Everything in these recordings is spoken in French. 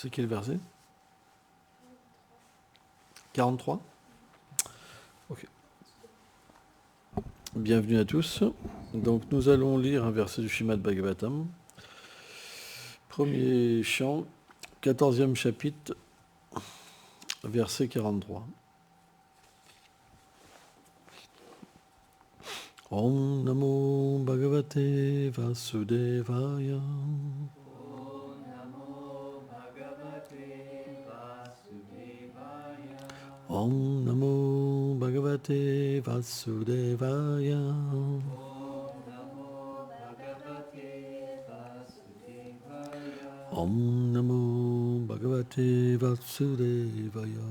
C'est quel verset? 43. Ok. Bienvenue à tous. Donc nous allons lire un verset du Srimad Bhagavatam. Premier chant, 14e chapitre, verset 43. Om Namo Bhagavate Vasudevaya. Om Namo Bhagavate Vasudevaya. Om Namo Bhagavate Vasudevaya.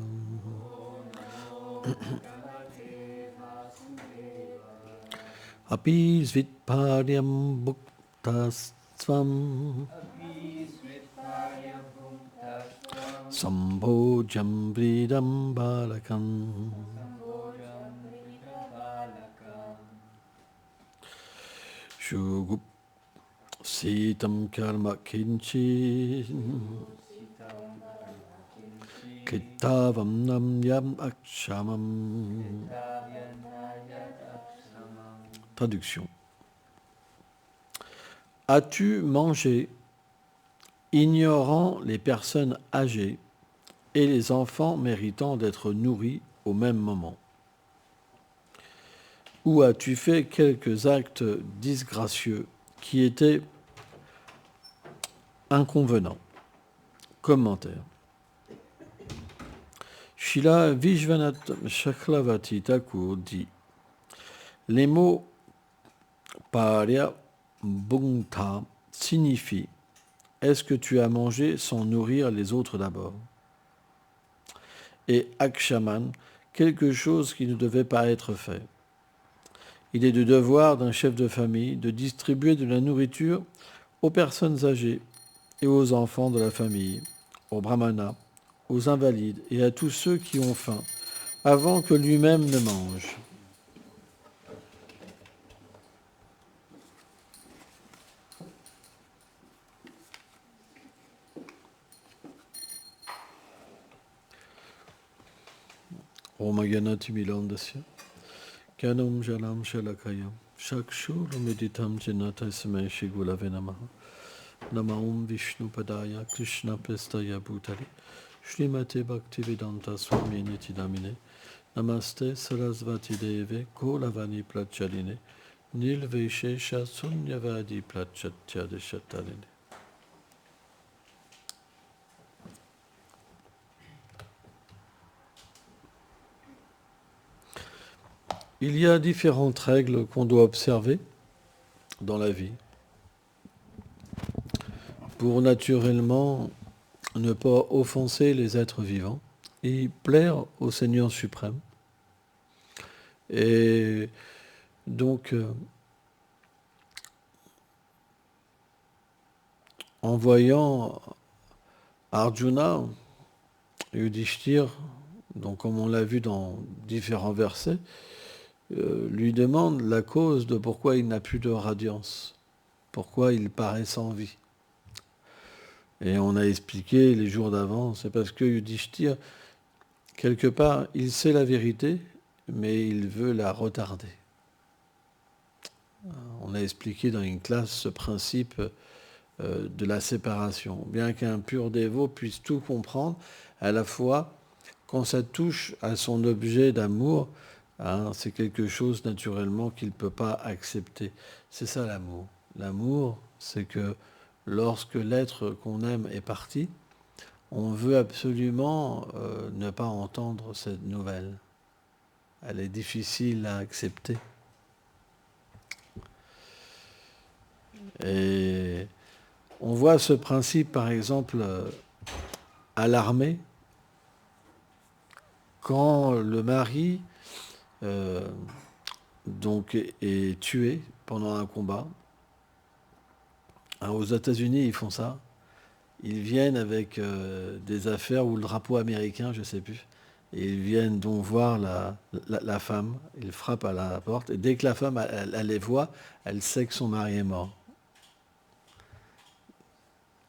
Api Svitparyam Bhuktasvam Sambhojam Vridam Balakam Shugup Sitam Karma Kinchi Kitavam Namyam Akshamam. Traduction. As-tu mangé, ignorant les personnes âgées et les enfants méritant d'être nourris au même moment? Ou as-tu fait quelques actes disgracieux qui étaient inconvenants? Commentaire. Srila Vishwanath Chakravarti Thakur dit: les mots Parya Bhukta signifient est-ce que tu as mangé sans nourrir les autres d'abord? Et Akshaman, quelque chose qui ne devait pas être fait. Il est du devoir d'un chef de famille de distribuer de la nourriture aux personnes âgées et aux enfants de la famille, aux brahmanas, aux invalides et à tous ceux qui ont faim, avant que lui-même ne mange. Omagyanatimilandasya Kanam Jalam Shalakayam Shakshurumeditam Jinatasme Shigulave Namaha Namaum Vishnu Padaya Krishna Prestaya Bhutale Srimate Bhaktivedanta Swami Nitidamine Namaste Sarasvati Deve Kolavani Prachaline Nilveshesha Sunyavadi Prachatya Deshatarine. Il y a différentes règles qu'on doit observer dans la vie pour naturellement ne pas offenser les êtres vivants et plaire au Seigneur suprême. Et donc, en voyant Arjuna, Yudhishthir, donc comme on l'a vu dans différents versets, lui demande la cause de pourquoi il n'a plus de radiance, pourquoi il paraît sans vie. Et on a expliqué les jours d'avant, c'est parce que Yudhishthir, quelque part, il sait la vérité, mais il veut la retarder. On a expliqué dans une classe ce principe de la séparation. Bien qu'un pur dévot puisse tout comprendre, à la fois, quand ça touche à son objet d'amour, c'est quelque chose naturellement qu'il ne peut pas accepter. C'est ça l'amour. L'amour, c'est que lorsque l'être qu'on aime est parti, on veut absolument ne pas entendre cette nouvelle. Elle est difficile à accepter. Et on voit ce principe, par exemple, à l'armée, quand le mari donc est tué pendant un combat. Aux États-Unis, ils font ça. Ils viennent avec des affaires ou le drapeau américain, je ne sais plus. Et ils viennent donc voir la femme. Ils frappent à la porte. Et dès que la femme, elle les voit, elle sait que son mari est mort.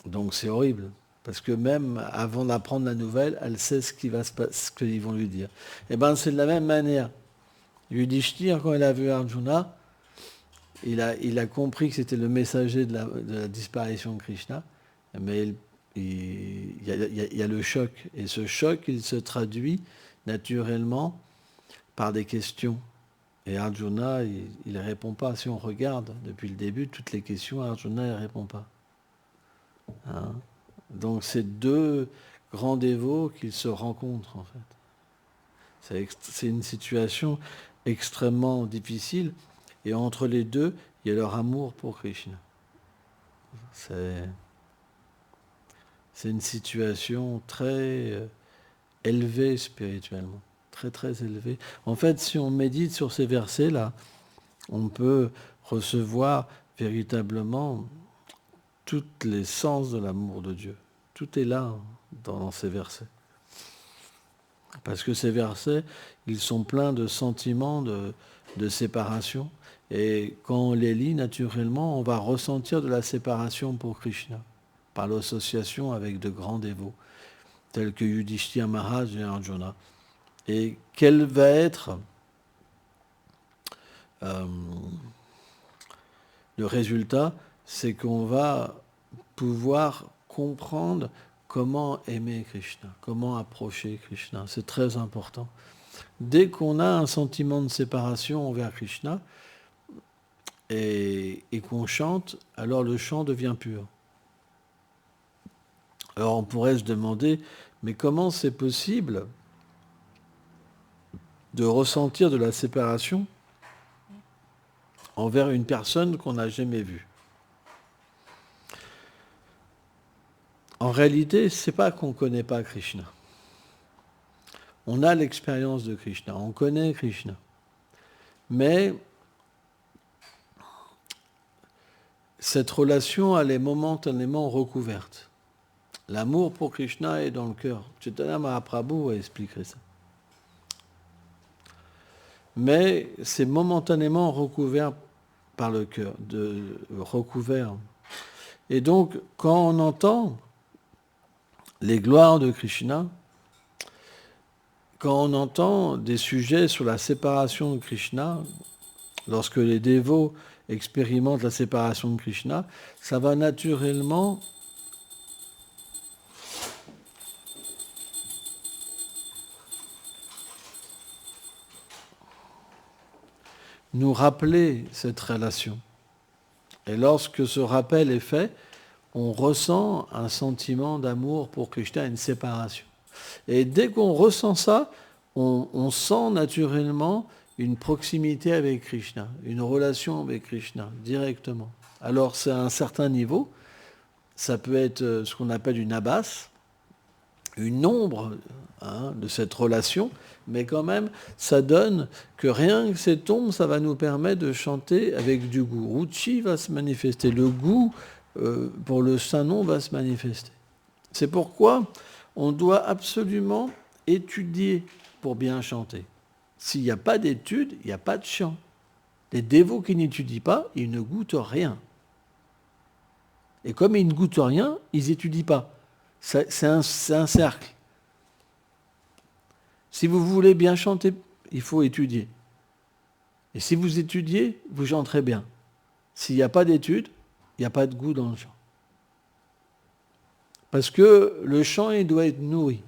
Donc c'est horrible. Parce que même avant d'apprendre la nouvelle, elle sait ce qu'ils vont lui dire. Et bien c'est de la même manière. Yudhishthir, quand il a vu Arjuna, il a compris que c'était le messager de la disparition de Krishna, mais il y a le choc. Et ce choc, il se traduit naturellement par des questions. Et Arjuna, il ne répond pas. Si on regarde depuis le début, toutes les questions, Arjuna ne répond pas. Hein? Donc c'est deux grands dévots qui se rencontrent en fait. C'est une situation extrêmement difficile. Et entre les deux, il y a leur amour pour Krishna. C'est une situation très élevée spirituellement. Très très élevée. En fait, si on médite sur ces versets-là, on peut recevoir véritablement tous les sens de l'amour de Dieu. Tout est là dans ces versets. Parce que ces versets, ils sont pleins de sentiments de séparation. Et quand on les lit, naturellement, on va ressentir de la séparation pour Krishna, par l'association avec de grands dévots, tels que Yudhishthira Maharaj et Arjuna. Et quel va être le résultat? C'est qu'on va pouvoir comprendre comment aimer Krishna, comment approcher Krishna. C'est très important. Dès qu'on a un sentiment de séparation envers Krishna et qu'on chante, alors le chant devient pur. Alors on pourrait se demander, mais comment c'est possible de ressentir de la séparation envers une personne qu'on n'a jamais vue? En réalité, ce n'est pas qu'on ne connaît pas Krishna. On a l'expérience de Krishna, on connaît Krishna. Mais cette relation, elle est momentanément recouverte. L'amour pour Krishna est dans le cœur. Chaitanya Mahaprabhu a expliqué ça. Mais c'est momentanément recouvert par le cœur, recouvert. Et donc, quand on entend les gloires de Krishna, quand on entend des sujets sur la séparation de Krishna, lorsque les dévots expérimentent la séparation de Krishna, ça va naturellement nous rappeler cette relation. Et lorsque ce rappel est fait, on ressent un sentiment d'amour pour Krishna, une séparation. Et dès qu'on ressent ça, on sent naturellement une proximité avec Krishna, une relation avec Krishna, directement. Alors c'est à un certain niveau, ça peut être ce qu'on appelle une abbas, une ombre de cette relation, mais quand même, ça donne que rien que cette ombre, ça va nous permettre de chanter avec du goût. Ruchi va se manifester, le goût pour le Saint-Nom va se manifester. C'est pourquoi on doit absolument étudier pour bien chanter. S'il n'y a pas d'étude, il n'y a pas de chant. Les dévots qui n'étudient pas, ils ne goûtent rien. Et comme ils ne goûtent rien, ils n'étudient pas. C'est un cercle. Si vous voulez bien chanter, il faut étudier. Et si vous étudiez, vous chanterez bien. S'il n'y a pas d'étude, il n'y a pas de goût dans le chant. Parce que le chant, il doit être nourri.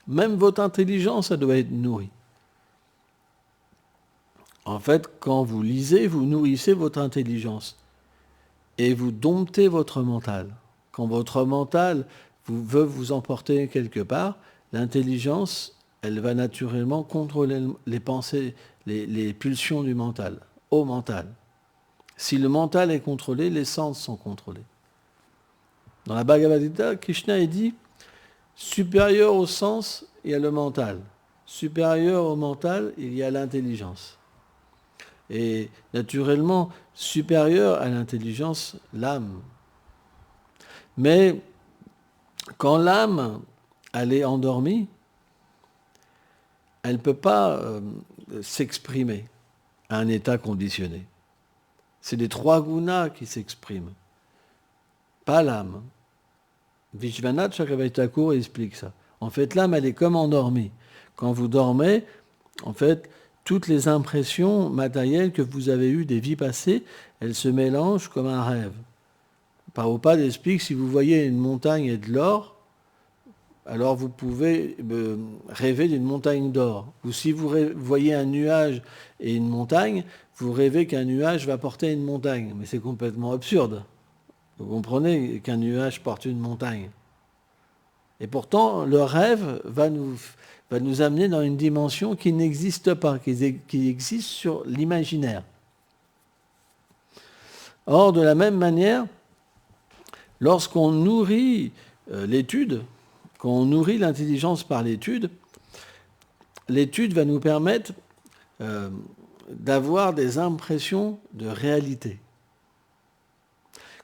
Même votre intelligence, ça doit être nourrie. En fait, quand vous lisez, vous nourrissez votre intelligence. Et vous domptez votre mental. Quand votre mental veut vous emporter quelque part, l'intelligence, elle va naturellement contrôler les pensées, les pulsions du mental, au mental. Si le mental est contrôlé, les sens sont contrôlés. Dans la Bhagavad Gita, Krishna dit, supérieur au sens, il y a le mental. Supérieur au mental, il y a l'intelligence. Et naturellement, supérieur à l'intelligence, l'âme. Mais quand l'âme, elle est endormie, elle ne peut pas s'exprimer à un état conditionné. C'est les trois gunas qui s'expriment, pas l'âme. Vishwanath Chakravarti explique ça. En fait, l'âme, elle est comme endormie. Quand vous dormez, en fait, toutes les impressions matérielles que vous avez eues des vies passées, elles se mélangent comme un rêve. Prabhupada explique, si vous voyez une montagne et de l'or, alors vous pouvez rêver d'une montagne d'or. Ou si vous voyez un nuage et une montagne, vous rêvez qu'un nuage va porter une montagne. Mais c'est complètement absurde. Vous comprenez qu'un nuage porte une montagne. Et pourtant, le rêve va nous amener dans une dimension qui n'existe pas, qui existe sur l'imaginaire. Or, de la même manière, lorsqu'on nourrit l'étude, quand on nourrit l'intelligence par l'étude, l'étude va nous permettre d'avoir des impressions de réalité.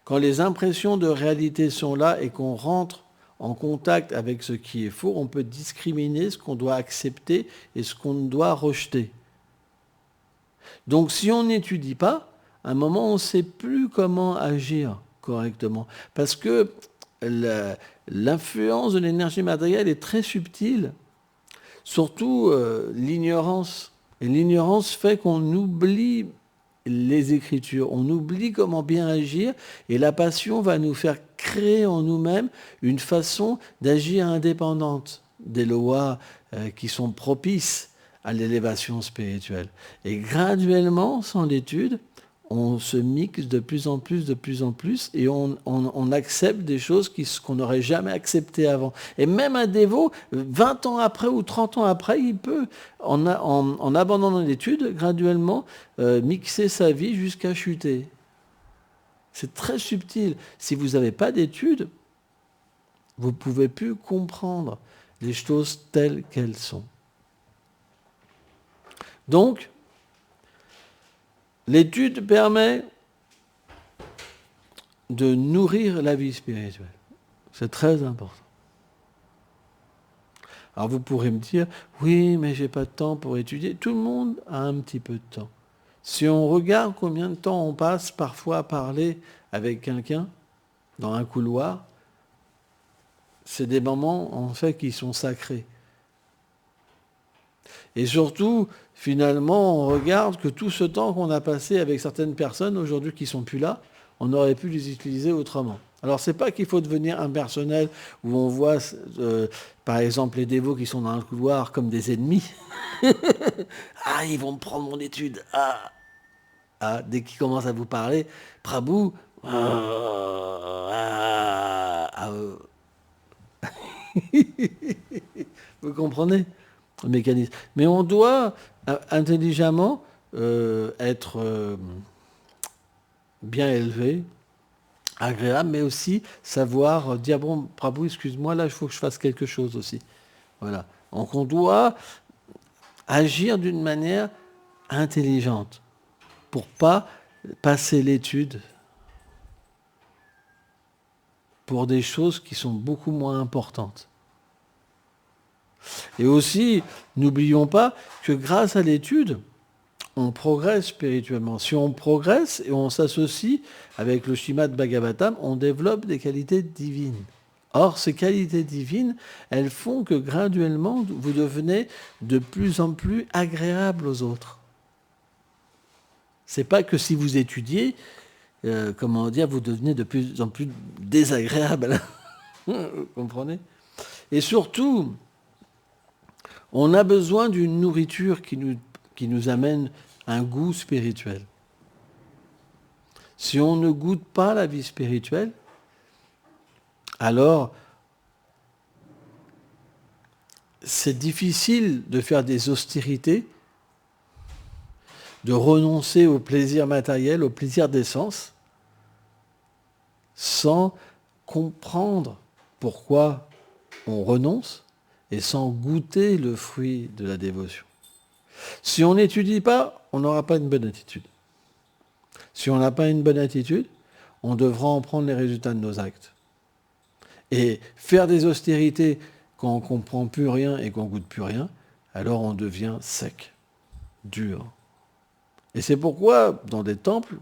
Quand les impressions de réalité sont là et qu'on rentre en contact avec ce qui est faux, on peut discriminer ce qu'on doit accepter et ce qu'on doit rejeter. Donc si on n'étudie pas, à un moment, on ne sait plus comment agir correctement. Parce que l'influence de l'énergie matérielle est très subtile, surtout l'ignorance. Et l'ignorance fait qu'on oublie les Écritures, on oublie comment bien agir, et la passion va nous faire créer en nous-mêmes une façon d'agir indépendante des lois qui sont propices à l'élévation spirituelle. Et graduellement, sans l'étude, on se mixe de plus en plus, et on accepte des choses qu'on n'aurait jamais acceptées avant. Et même un dévot, 20 ans après ou 30 ans après, il peut, en abandonnant l'étude, graduellement mixer sa vie jusqu'à chuter. C'est très subtil. Si vous n'avez pas d'étude, vous ne pouvez plus comprendre les choses telles qu'elles sont. Donc, l'étude permet de nourrir la vie spirituelle. C'est très important. Alors vous pourrez me dire, oui, mais j'ai pas de temps pour étudier. Tout le monde a un petit peu de temps. Si on regarde combien de temps on passe parfois à parler avec quelqu'un dans un couloir, c'est des moments en fait qui sont sacrés. Et surtout, finalement, on regarde que tout ce temps qu'on a passé avec certaines personnes aujourd'hui qui ne sont plus là, on aurait pu les utiliser autrement. Alors, ce n'est pas qu'il faut devenir impersonnel, où on voit, par exemple, les dévots qui sont dans le couloir comme des ennemis. Ah, ils vont me prendre mon étude. Dès qu'ils commencent à vous parler, Prabhu, vous comprenez le mécanisme. Mais on doit intelligemment être bien élevé, agréable, mais aussi savoir dire, bon, Prabhu, excuse-moi, là, il faut que je fasse quelque chose aussi. Voilà. Donc on doit agir d'une manière intelligente pour pas passer l'étude pour des choses qui sont beaucoup moins importantes. Et aussi, n'oublions pas que grâce à l'étude, on progresse spirituellement. Si on progresse et on s'associe avec le Śrīmad Bhagavatam, on développe des qualités divines. Or, ces qualités divines, elles font que graduellement, vous devenez de plus en plus agréable aux autres. C'est pas que si vous étudiez, vous devenez de plus en plus désagréable. Vous comprenez ? Et surtout, on a besoin d'une nourriture qui nous amène un goût spirituel. Si on ne goûte pas la vie spirituelle, alors c'est difficile de faire des austérités, de renoncer au plaisir matériel, au plaisir des sens, sans comprendre pourquoi on renonce et sans goûter le fruit de la dévotion. Si on n'étudie pas, on n'aura pas une bonne attitude. Si on n'a pas une bonne attitude, on devra en prendre les résultats de nos actes. Et faire des austérités quand on ne comprend plus rien et qu'on ne goûte plus rien, alors on devient sec, dur. Et c'est pourquoi, dans des temples,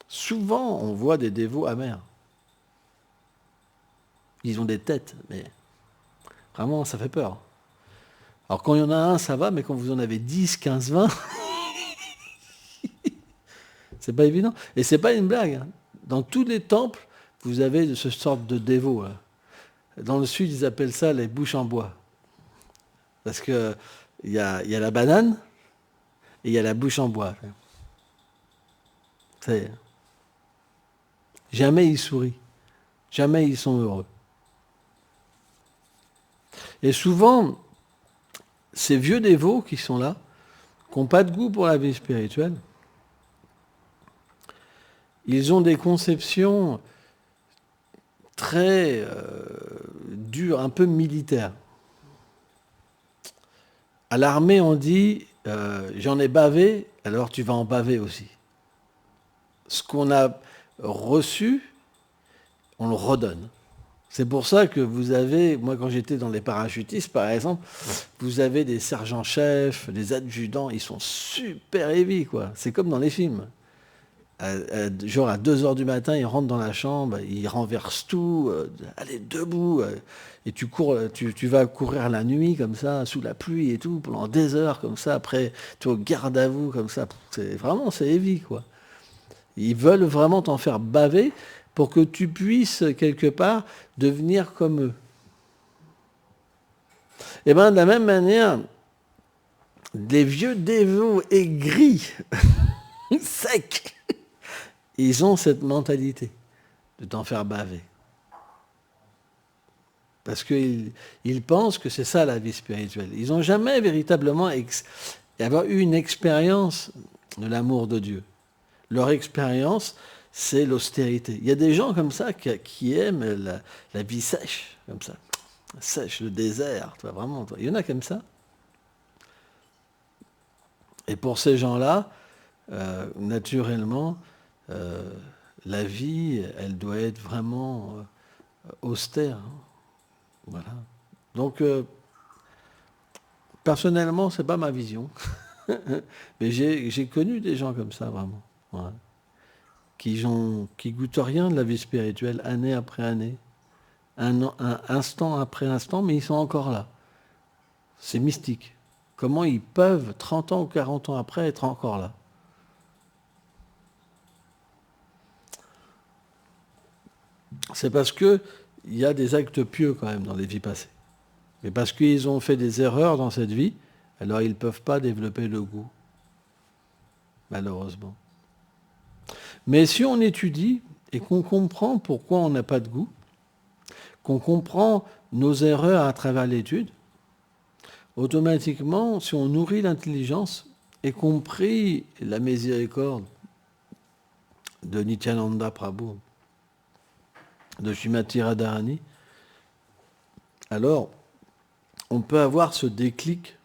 souvent on voit des dévots amers. Ils ont des têtes, mais vraiment, ça fait peur. Alors quand il y en a un, ça va, mais quand vous en avez 10, 15, 20, c'est pas évident. Et c'est pas une blague, hein. Dans tous les temples, vous avez ce sorte de dévots, hein. Dans le sud, ils appellent ça les bouches en bois. Parce qu'il y a la banane et il y a la bouche en bois. Jamais ils sourient. Jamais ils sont heureux. Et souvent, ces vieux dévots qui sont là, qui n'ont pas de goût pour la vie spirituelle, ils ont des conceptions très dures, un peu militaires. À l'armée, on dit j'en ai bavé, alors tu vas en baver aussi. Ce qu'on a reçu, on le redonne. C'est pour ça que vous avez, moi quand j'étais dans les parachutistes par exemple, vous avez des sergents-chefs, des adjudants, ils sont super heavy, quoi. C'est comme dans les films. Genre à 2h du matin, ils rentrent dans la chambre, ils renversent tout, allez, debout, et tu vas courir la nuit comme ça, sous la pluie et tout, pendant des heures comme ça, après tu es au garde à vous comme ça. C'est heavy, quoi. Ils veulent vraiment t'en faire baver pour que tu puisses quelque part devenir comme eux. Et bien de la même manière, des vieux dévots aigris, secs, ils ont cette mentalité de t'en faire baver. Parce qu'ils pensent que c'est ça la vie spirituelle. Ils n'ont jamais véritablement avoir eu une expérience de l'amour de Dieu. Leur expérience, c'est l'austérité. Il y a des gens comme ça qui aiment la vie sèche, comme ça. Sèche, le désert, toi, vraiment. Toi. Il y en a comme ça. Et pour ces gens-là, naturellement, la vie, elle doit être vraiment austère. Hein. Voilà. Donc, personnellement, ce n'est pas ma vision. Mais j'ai connu des gens comme ça, vraiment. Ouais. Qui goûtent rien de la vie spirituelle, année après année, un instant après instant, mais ils sont encore là. C'est mystique. Comment ils peuvent, 30 ans ou 40 ans après, être encore là? C'est parce qu'il y a des actes pieux quand même dans les vies passées. Mais parce qu'ils ont fait des erreurs dans cette vie, alors ils ne peuvent pas développer le goût. Malheureusement. Mais si on étudie et qu'on comprend pourquoi on n'a pas de goût, qu'on comprend nos erreurs à travers l'étude, automatiquement, si on nourrit l'intelligence, y compris la miséricorde de Nityananda Prabhu, de Srimati Radharani, alors on peut avoir ce déclic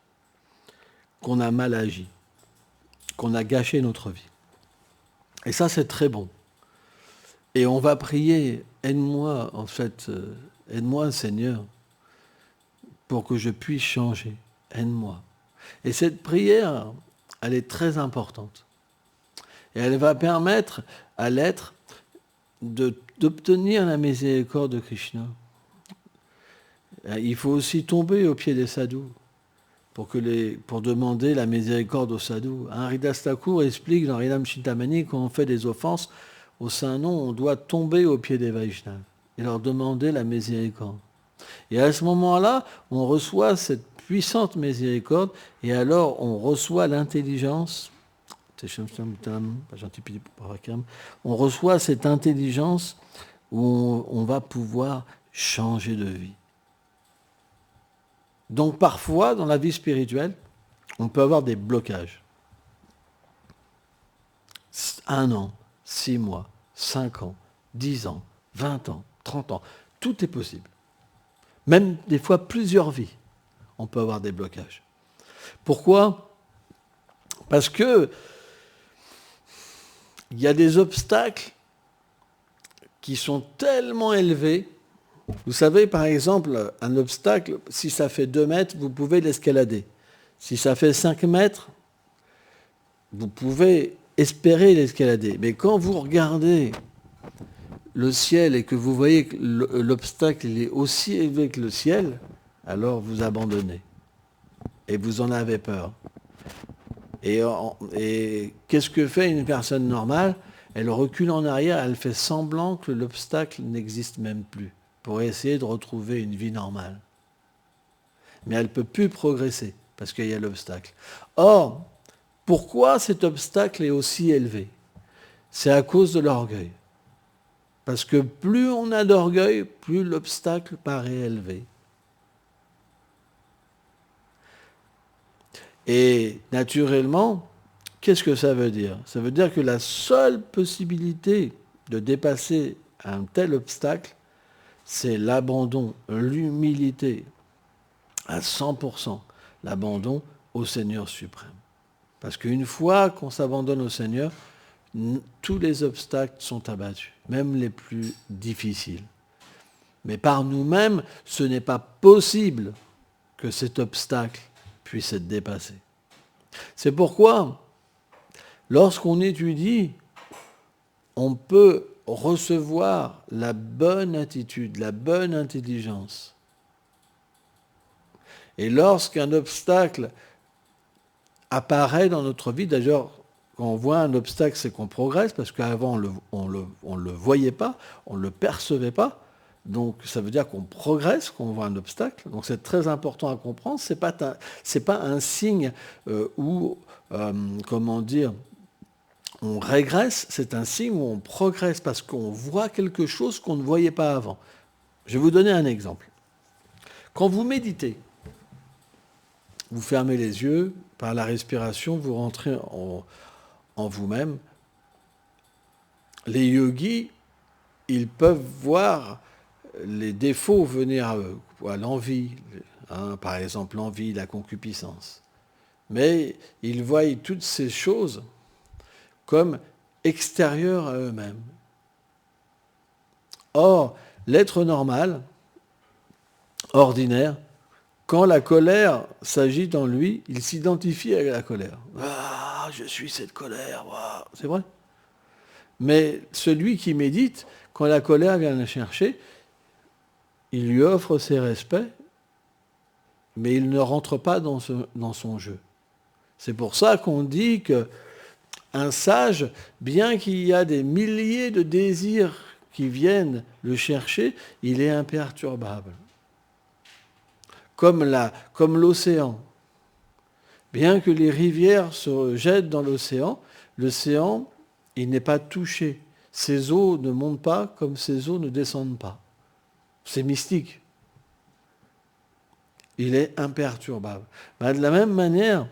qu'on a mal agi, qu'on a gâché notre vie. Et ça, c'est très bon. Et on va prier, aide-moi, en fait, aide-moi, Seigneur, pour que je puisse changer. Aide-moi. Et cette prière, elle est très importante. Et elle va permettre à l'être d'obtenir la miséricorde de Krishna. Il faut aussi tomber au pied des sadhus pour demander la miséricorde aux sadhus. Haridas Thakur explique dans Ridam Chintamani, quand on fait des offenses au Saint-Nom, on doit tomber au pied des Vaishnavas et leur demander la miséricorde. Et à ce moment-là, on reçoit cette puissante miséricorde et alors on reçoit l'intelligence. On reçoit cette intelligence où on va pouvoir changer de vie. Donc parfois, dans la vie spirituelle, on peut avoir des blocages. 1 an, 6 mois, 5 ans, 10 ans, 20 ans, 30 ans, tout est possible. Même des fois plusieurs vies, on peut avoir des blocages. Pourquoi ? Parce que il y a des obstacles qui sont tellement élevés. Vous savez, par exemple, un obstacle, si ça fait 2 mètres, vous pouvez l'escalader. Si ça fait 5 mètres, vous pouvez espérer l'escalader. Mais quand vous regardez le ciel et que vous voyez que l'obstacle il est aussi élevé que le ciel, alors vous abandonnez. Et vous en avez peur. Et qu'est-ce que fait une personne normale? Elle recule en arrière, elle fait semblant que l'obstacle n'existe même plus, pour essayer de retrouver une vie normale. Mais elle ne peut plus progresser, parce qu'il y a l'obstacle. Or, pourquoi cet obstacle est aussi élevé? C'est à cause de l'orgueil. Parce que plus on a d'orgueil, plus l'obstacle paraît élevé. Et naturellement, qu'est-ce que ça veut dire? Ça veut dire que la seule possibilité de dépasser un tel obstacle, c'est l'abandon, l'humilité à 100%, l'abandon au Seigneur suprême. Parce qu'une fois qu'on s'abandonne au Seigneur, tous les obstacles sont abattus, même les plus difficiles. Mais par nous-mêmes, ce n'est pas possible que cet obstacle puisse être dépassé. C'est pourquoi, lorsqu'on étudie, on peut recevoir la bonne attitude, la bonne intelligence. Et lorsqu'un obstacle apparaît dans notre vie, d'ailleurs, quand on voit un obstacle, c'est qu'on progresse, parce qu'avant, on ne le voyait pas, on ne le percevait pas. Donc, ça veut dire qu'on progresse quand on voit un obstacle. Donc, c'est très important à comprendre. Ce n'est pas un signe où, comment dire, on régresse, c'est un signe où on progresse, parce qu'on voit quelque chose qu'on ne voyait pas avant. Je vais vous donner un exemple. Quand vous méditez, vous fermez les yeux, par la respiration, vous rentrez en vous-même. Les yogis, ils peuvent voir les défauts venir à eux, l'envie, par exemple l'envie, la concupiscence. Mais ils voient toutes ces choses comme extérieures à eux-mêmes. Or, l'être normal, ordinaire, quand la colère s'agite en lui, il s'identifie à la colère. Ah, je suis cette colère, ah. C'est vrai. Mais celui qui médite, quand la colère vient le chercher, il lui offre ses respects, mais il ne rentre pas dans son jeu. C'est pour ça qu'on dit qu'un sage, bien qu'il y a des milliers de désirs qui viennent le chercher, il est imperturbable. Comme l'océan. Bien que les rivières se jettent dans l'océan, il n'est pas touché. Ses eaux ne montent pas comme ses eaux ne descendent pas. C'est mystique. Il est imperturbable. De la même manière,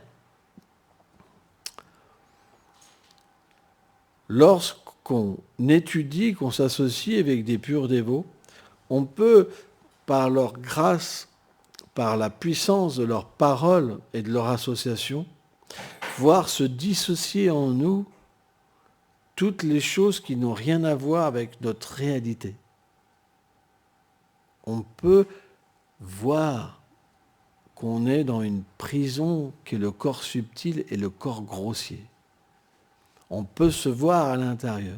lorsqu'on étudie, qu'on s'associe avec des purs dévots, on peut, par leur grâce, par la puissance de leurs paroles et de leur association, voir se dissocier en nous toutes les choses qui n'ont rien à voir avec notre réalité. On peut voir qu'on est dans une prison qui est le corps subtil et le corps grossier. On peut se voir à l'intérieur.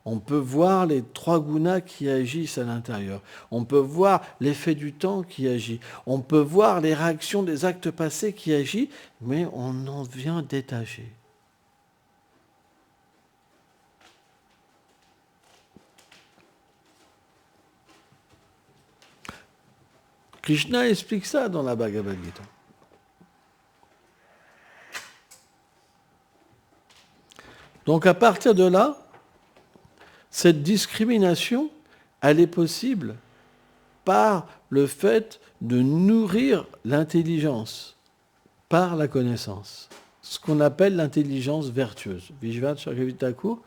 On peut voir les trois gunas qui agissent à l'intérieur. On peut voir l'effet du temps qui agit. On peut voir les réactions des actes passés qui agissent, mais on en vient détaché. Krishna explique ça dans la Bhagavad Gita. Donc à partir de là, cette discrimination, elle est possible par le fait de nourrir l'intelligence, par la connaissance. Ce qu'on appelle l'intelligence vertueuse. Vishwanath Chakravarti Thakur,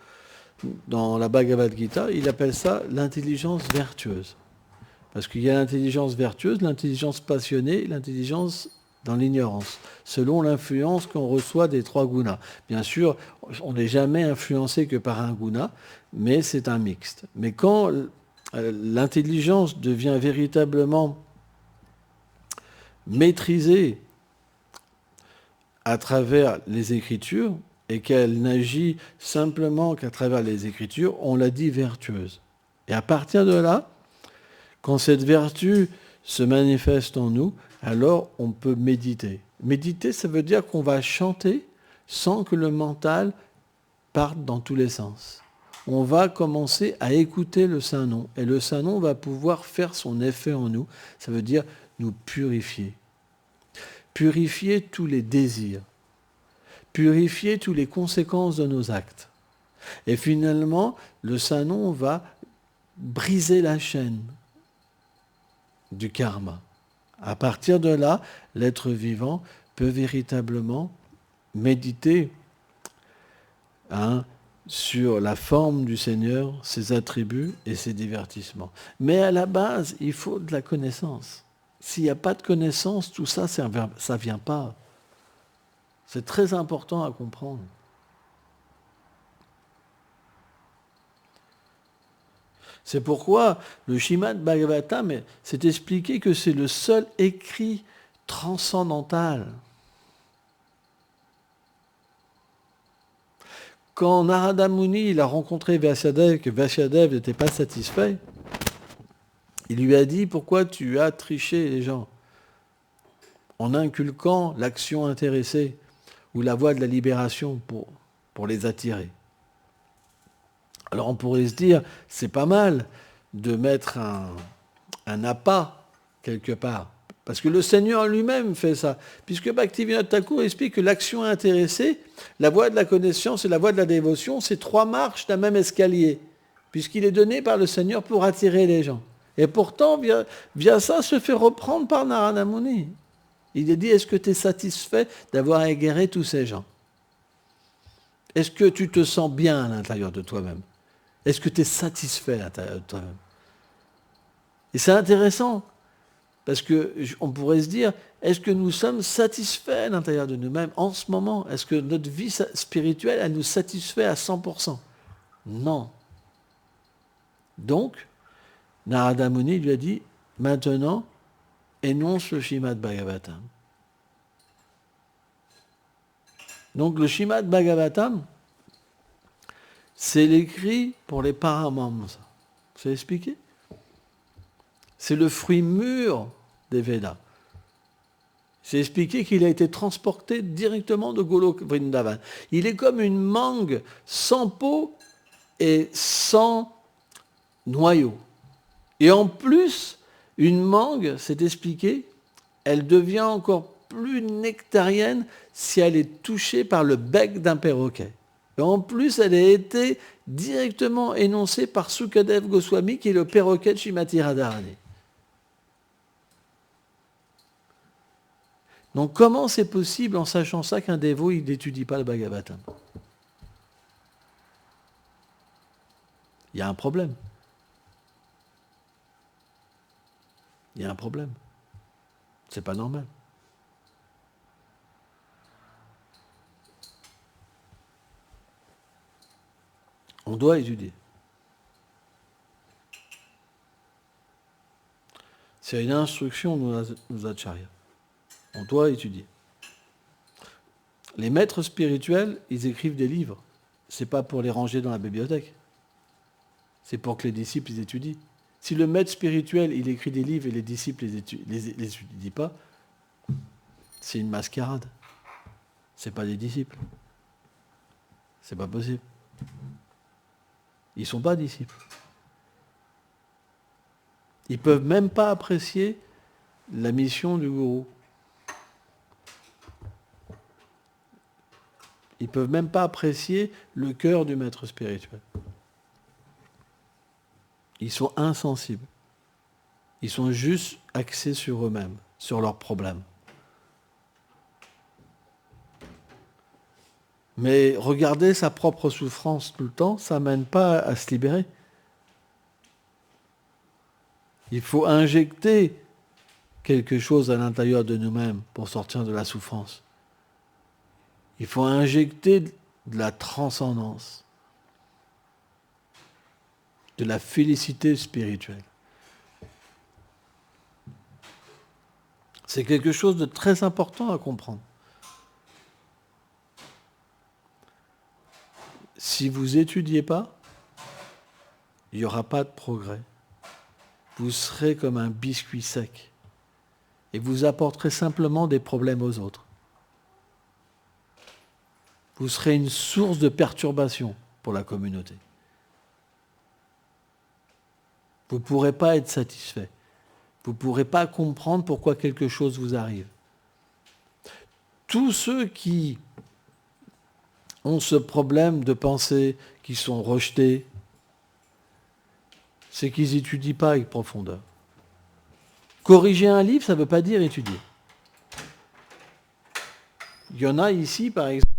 dans la Bhagavad Gita, il appelle ça l'intelligence vertueuse. Parce qu'il y a l'intelligence vertueuse, l'intelligence passionnée, l'intelligence dans l'ignorance, selon l'influence qu'on reçoit des trois gunas. Bien sûr, on n'est jamais influencé que par un guna, mais c'est un mixte. Mais quand l'intelligence devient véritablement maîtrisée à travers les Écritures, et qu'elle n'agit simplement qu'à travers les Écritures, on la dit vertueuse. Et à partir de là, quand cette vertu se manifeste en nous, alors on peut méditer. Méditer, ça veut dire qu'on va chanter sans que le mental parte dans tous les sens. On va commencer à écouter le Saint-Nom. Et le Saint-Nom va pouvoir faire son effet en nous. Ça veut dire nous purifier. Purifier tous les désirs. Purifier toutes les conséquences de nos actes. Et finalement, le Saint-Nom va briser la chaîne du karma. À partir de là, l'être vivant peut véritablement méditer sur la forme du Seigneur, ses attributs et ses divertissements. Mais à la base, il faut de la connaissance. S'il n'y a pas de connaissance, tout ça, ça ne vient pas. C'est très important à comprendre. C'est pourquoi le Śrīmad Bhagavatam, c'est expliqué que c'est le seul écrit transcendantal. Quand Narada Muni il a rencontré Vyasadeva, que Vyasadeva n'était pas satisfait, il lui a dit « Pourquoi tu as triché les gens en inculquant l'action intéressée ou la voie de la libération pour les attirer ?» Alors on pourrait se dire, c'est pas mal de mettre un appât quelque part. Parce que le Seigneur lui-même fait ça. Puisque Bhaktivinoda Thakur explique que l'action intéressée, la voie de la connaissance et la voie de la dévotion, c'est 3 marches d'un même escalier. Puisqu'il est donné par le Seigneur pour attirer les gens. Et pourtant, Vyasa se fait reprendre par Narada Muni. Il est dit, est-ce que tu es satisfait d'avoir égaré tous ces gens? Est-ce que tu te sens bien à l'intérieur de toi-même? Est-ce que tu es satisfait à l'intérieur de toi-même? Et c'est intéressant, parce qu'on pourrait se dire, est-ce que nous sommes satisfaits à l'intérieur de nous-mêmes en ce moment? Est-ce que notre vie spirituelle, elle nous satisfait à 100%? Non. Donc, Narada Muni lui a dit, maintenant, énonce le Śrīmad Bhagavatam. Donc le Śrīmad Bhagavatam, c'est l'écrit pour les Paramhamsa. C'est expliqué? C'est le fruit mûr des Védas. C'est expliqué qu'il a été transporté directement de Golok Vrindavan. Il est comme une mangue sans peau et sans noyau. Et en plus, une mangue, c'est expliqué, elle devient encore plus nectarienne si elle est touchée par le bec d'un perroquet. Et en plus, elle a été directement énoncée par Sukadeva Goswami, qui est le perroquet de Srimati Radharani. Donc comment c'est possible, en sachant ça, qu'un dévot, il n'étudie pas le Bhagavatam? Il y a un problème. Il y a un problème. C'est pas normal. On doit étudier. C'est une instruction de nos acharyas. On doit étudier. Les maîtres spirituels, ils écrivent des livres. C'est pas pour les ranger dans la bibliothèque. C'est pour que les disciples les étudient. Si le maître spirituel, il écrit des livres et les disciples les étudient pas, c'est une mascarade. C'est pas des disciples. C'est pas possible. Ils ne sont pas disciples. Ils ne peuvent même pas apprécier la mission du gourou. Ils ne peuvent même pas apprécier le cœur du maître spirituel. Ils sont insensibles. Ils sont juste axés sur eux-mêmes, sur leurs problèmes. Mais regarder sa propre souffrance tout le temps, ça ne mène pas à se libérer. Il faut injecter quelque chose à l'intérieur de nous-mêmes pour sortir de la souffrance. Il faut injecter de la transcendance, de la félicité spirituelle. C'est quelque chose de très important à comprendre. Si vous n'étudiez pas, il n'y aura pas de progrès. Vous serez comme un biscuit sec. Et vous apporterez simplement des problèmes aux autres. Vous serez une source de perturbation pour la communauté. Vous ne pourrez pas être satisfait. Vous ne pourrez pas comprendre pourquoi quelque chose vous arrive. Tous ceux qui ont ce problème de pensée, qui sont rejetés, c'est qu'ils n'étudient pas avec profondeur. Corriger un livre, ça ne veut pas dire étudier. Il y en a ici, par exemple,